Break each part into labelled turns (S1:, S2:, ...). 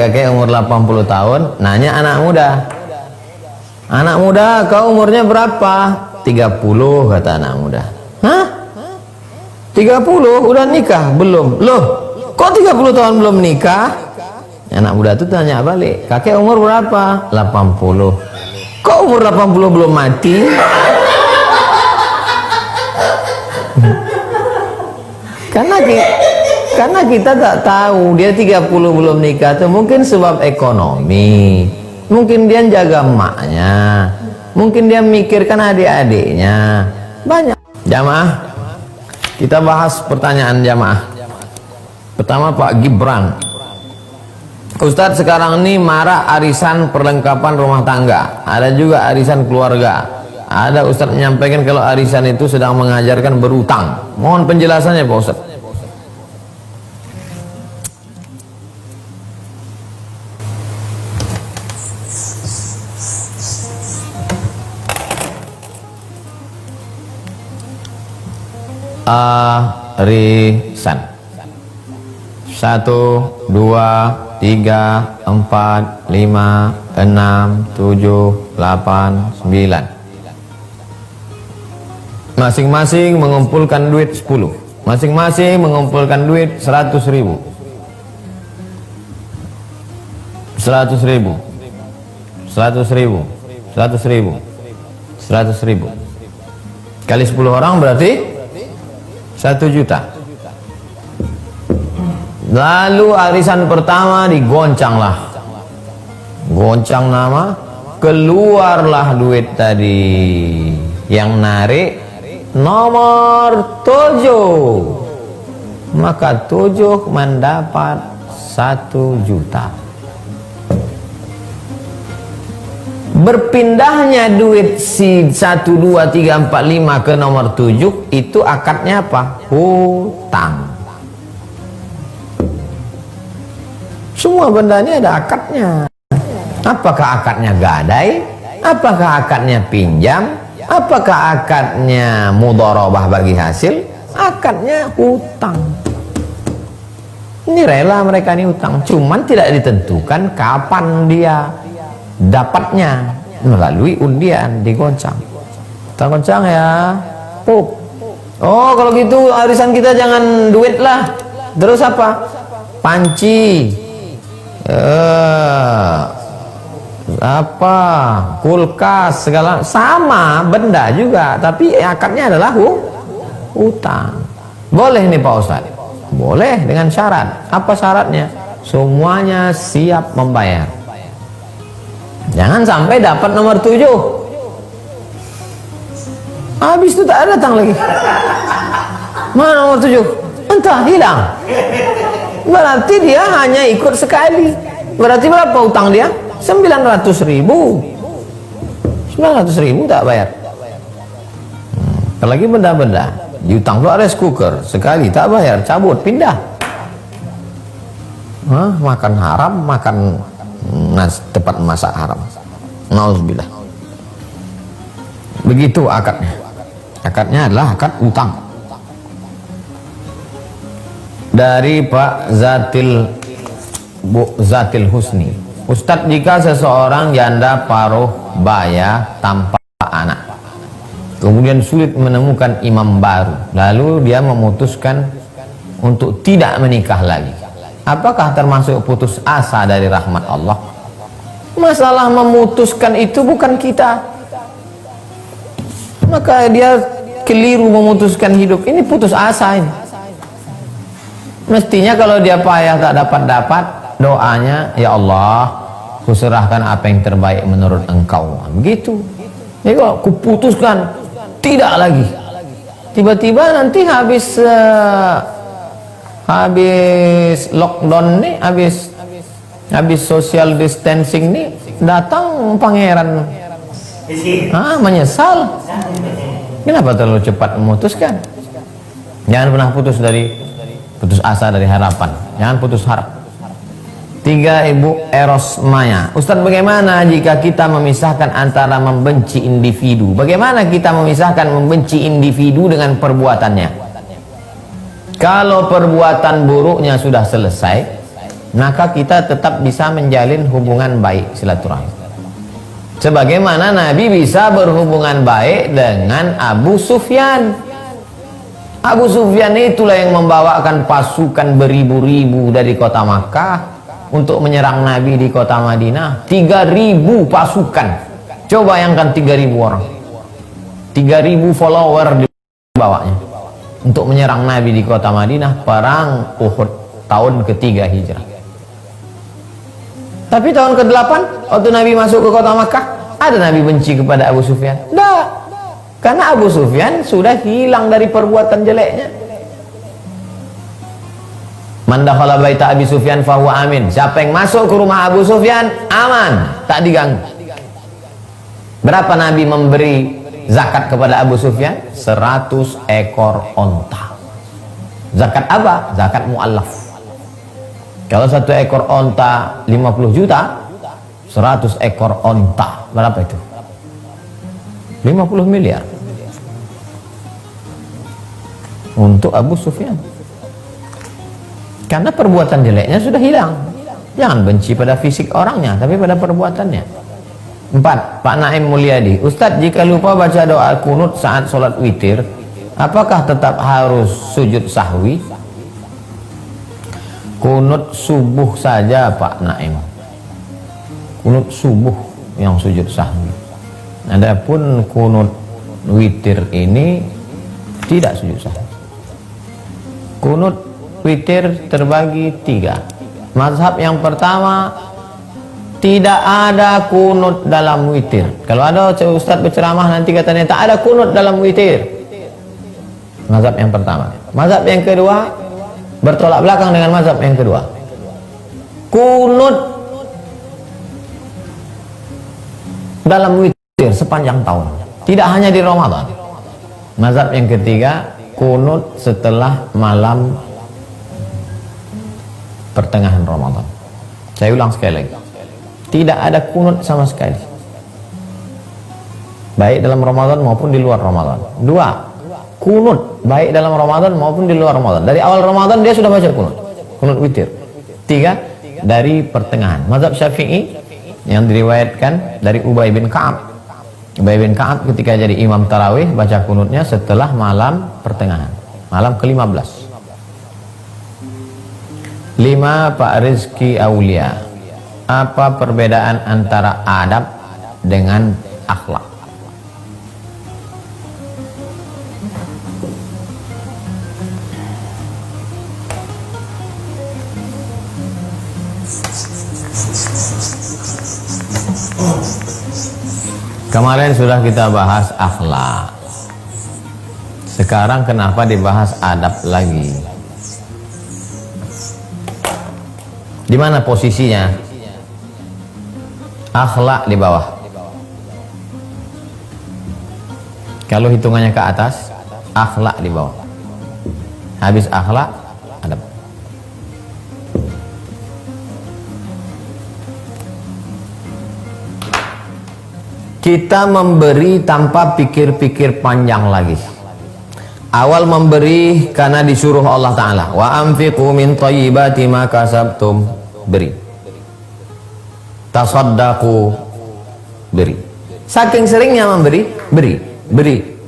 S1: kakek umur 80 tahun, nanya anak muda. Anak muda, kau umurnya berapa? 30, kata anak muda. Hah? 30? Udah nikah? Belum. Loh, kok 30 tahun belum nikah? Anak muda itu tanya balik, kakek umur berapa? 80. Kok umur 80 belum mati? Karena kita tak tahu dia 30 belum nikah itu mungkin sebab ekonomi, mungkin dia jaga emaknya, mungkin dia mikirkan adik-adiknya. Banyak. Jamaah, kita bahas pertanyaan jamaah. Pertama Pak Gibran, Ustadz, sekarang ini marak arisan perlengkapan rumah tangga, ada juga arisan keluarga. Ada Ustadz menyampaikan kalau arisan itu sedang mengajarkan berutang. Mohon penjelasannya Pak Ustadz. Arisan 1, 2, 3, 4, 5, 6, 7, 8, 9. Masing-masing mengumpulkan duit 10. Masing-masing mengumpulkan duit 100.000. 100.000. 100.000. 100.000. 100.000. Kali 10 orang berarti 1 juta. Lalu arisan pertama digoncanglah, goncang nama, keluarlah duit tadi. Yang narik nomor 7, maka 7 mendapat 1 juta. Berpindahnya duit si 1, 2, 3, 4, 5 ke nomor 7 itu akadnya apa? Hutang. Semua benda ini ada akadnya. Apakah akadnya gadai? Apakah akadnya pinjam? Apakah akadnya mudharabah bagi hasil? Akadnya hutang. Ini rela mereka ini hutang, cuman tidak ditentukan kapan dia dapatnya, melalui undian digoncang. Kita goncang ya. Oh, kalau gitu arisan kita jangan duit lah. Terus apa? Panci, apa, kulkas, segala sama benda juga, tapi akadnya adalah hutang. Boleh nih Pak Ustadz? Boleh dengan syarat. Apa syaratnya? Semuanya siap membayar. Jangan sampai dapat nomor 7 habis itu tak datang lagi. Mana nomor 7? Entah, hilang. Berarti dia hanya ikut sekali. Berarti berapa utang dia? 900.000. 900.000 tak bayar. Apalagi benda-benda diutang tuh rice cooker, sekali tak bayar cabut pindah. Makan haram, makan tempat masak haram. Nauzubillah. Begitu akadnya. Akadnya adalah akad utang. Dari Pak Zatil Husni, Ustadz, jika seseorang janda paruh baya tanpa anak, kemudian sulit menemukan imam baru, lalu dia memutuskan untuk tidak menikah lagi, apakah termasuk putus asa dari rahmat Allah? Masalah memutuskan itu bukan kita, maka dia keliru memutuskan hidup. Ini putus asa ini. Mestinya kalau dia payah tak dapat doanya, ya Allah, kuserahkan apa yang terbaik menurut Engkau. Begitu. Jadi kalau kuputuskan tidak lagi, tiba-tiba nanti habis lockdown nih, habis social distancing nih, datang pangeran menyesal. Kenapa terlalu cepat memutuskan? Jangan pernah putus asa dari harapan. Jangan putus harap. 3, Ibu Eros Maya, Ustadz, bagaimana jika kita memisahkan antara membenci individu? Bagaimana kita memisahkan membenci individu dengan perbuatannya? Kalau perbuatan buruknya sudah selesai, maka kita tetap bisa menjalin hubungan baik, silaturahmi. Sebagaimana Nabi bisa berhubungan baik dengan Abu Sufyan. Abu Sufyan itulah yang membawakan pasukan beribu-ribu dari kota Makkah untuk menyerang Nabi di kota Madinah. 3.000 pasukan. Coba bayangkan 3.000 orang. 3.000 follower dibawanya untuk menyerang Nabi di kota Madinah, perang Uhud tahun ketiga hijrah. Tapi tahun ke-8 waktu Nabi masuk ke kota Makkah, ada Nabi benci kepada Abu Sufyan? Tidak, karena Abu Sufyan sudah hilang dari perbuatan jeleknya. Man dakhala baita Abi Sufyan fahuwa amin. Siapa yang masuk ke rumah Abu Sufyan aman, tak diganggu. Berapa Nabi memberi zakat kepada Abu Sufyan? 100 ekor onta. Zakat apa? Zakat mu'allaf. Kalau 1 ekor onta 50 juta, 100 ekor onta berapa itu? 50 miliar untuk Abu Sufyan. Karena perbuatan jeleknya sudah hilang. Jangan benci pada fisik orangnya, tapi pada perbuatannya. 4. Pak Naim Mulyadi, Ustadz, jika lupa baca doa kunut saat sholat witir, apakah tetap harus sujud sahwi? Kunut subuh saja Pak Naim, kunut subuh yang sujud sahwi. Adapun kunut witir ini tidak sujud sahwi. Kunut witir terbagi 3. Mazhab yang pertama, tidak ada kunut dalam witir. Kalau ada ustadz berceramah nanti katanya tak ada kunut dalam witir. Mazhab yang pertama. Mazhab yang kedua bertolak belakang dengan mazhab yang kedua. Kunut dalam witir sepanjang tahun, tidak hanya di Ramadan. Mazhab yang ketiga, kunut setelah malam pertengahan Ramadan. Saya ulang sekali lagi, tidak ada kunut sama sekali, baik dalam Ramadan maupun di luar Ramadan. 2. Kunut baik dalam Ramadan maupun di luar Ramadan. Dari awal Ramadan dia sudah baca kunut, kunut witir. 3. Dari pertengahan. Mazhab Syafi'i yang diriwayatkan dari Ubay bin Ka'ab. Ubay bin Ka'ab ketika jadi imam tarawih baca kunutnya setelah malam pertengahan, malam ke-15. 5. Pak Rizki Aulia, apa perbedaan antara adab dengan akhlak? Kemarin sudah kita bahas akhlak. Sekarang kenapa dibahas adab lagi? Di mana posisinya? Akhlak di bawah. Kalau hitungannya ke atas, akhlak di bawah. Habis akhlak, adab. Kita memberi tanpa pikir-pikir panjang lagi. Awal memberi karena disuruh Allah Ta'ala. Wa anfiqu min thayyibati ma kasabtum. Beri. Tasaddaqu. Beri. Saking seringnya memberi, beri.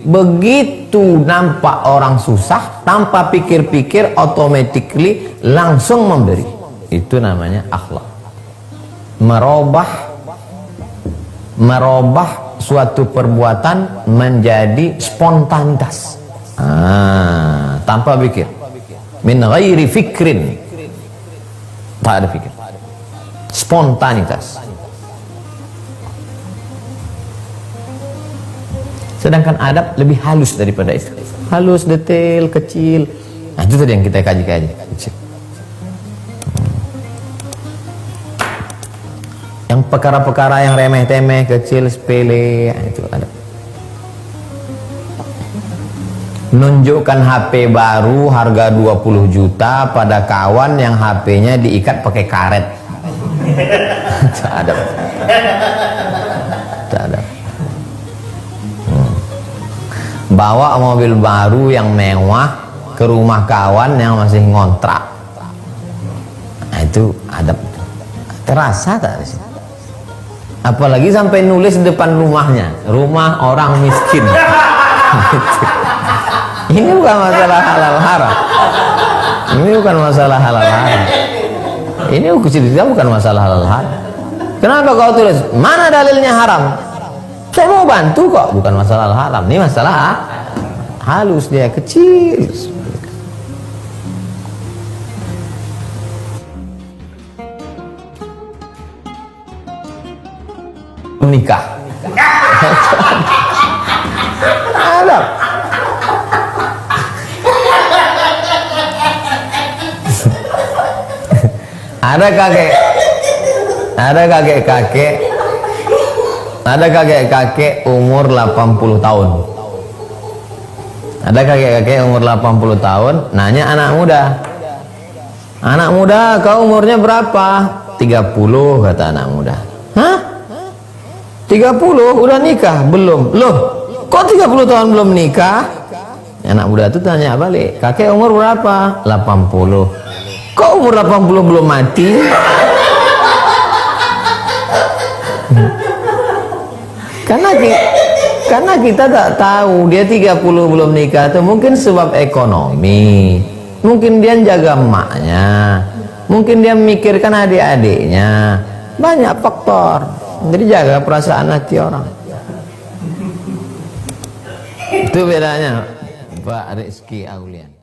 S1: Begitu nampak orang susah, tanpa pikir-pikir, automatically langsung memberi. Itu namanya akhlak. Merubah suatu perbuatan menjadi spontanitas, tanpa pikir, min ghairi fikrin, tak ada pikir, spontanitas. Sedangkan adab lebih halus daripada itu, halus, detail, kecil. Nah, itu tadi yang kita kaji-kaji. Yang perkara-perkara yang remeh-temeh, kecil, sepele, itu ada. Nunjukkan HP baru harga 20 juta pada kawan yang HP-nya diikat pakai karet. Tak ada. Tak ada. Bawa mobil baru yang mewah ke rumah kawan yang masih ngontrak. Nah itu adab terasa tak di sini? Apalagi sampai nulis di depan rumahnya, rumah orang miskin. Ini bukan masalah halal haram. Ini bukan masalah halal haram. Ini cerita bukan masalah halal haram. Kenapa kau tulis? Mana dalilnya haram? Saya mau bantu kok, bukan masalah haram. Ini masalah halus, dia kecil. Menikah. Adab. Ada kakek-kakek umur 80 tahun. Ada kakek-kakek umur 80 tahun nanya anak muda. Anak muda, kau umurnya berapa? 30, kata anak muda. Hah? 30 udah nikah? Belum. Loh, kok 30 tahun belum nikah? Anak muda itu tanya balik, kakek umur berapa? 80. Kok umur 80 belum mati? Karena kita tak tahu dia 30 belum nikah itu mungkin sebab ekonomi, mungkin dia jaga emaknya, mungkin dia memikirkan adik-adiknya, banyak faktor. Jadi jaga perasaan hati orang. Itu bedanya Pak Rizky Aulian.